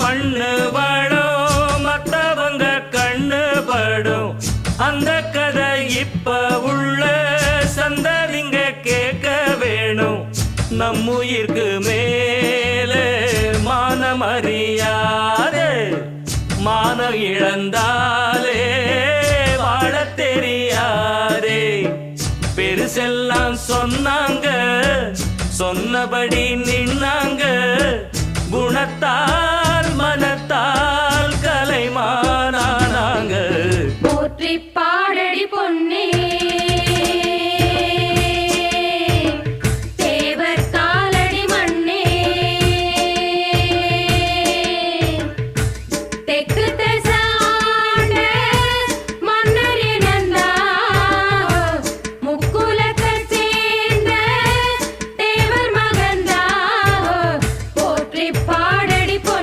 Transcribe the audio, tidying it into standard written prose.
மண்ணு படும் மத்தவங்க கண்ணு படும் அந்த கதை இப்ப உள்ள சந்ததிங்க கேட்க வேணும். நம்முயிர்க்கு மேலே மானம் அறியாதே, மானம் இழந்தாலே வாழ தெரியாதே. பெருசெல்லாம் சொன்னாங்க, சொன்னபடி நின்னாங்க, குணத்தா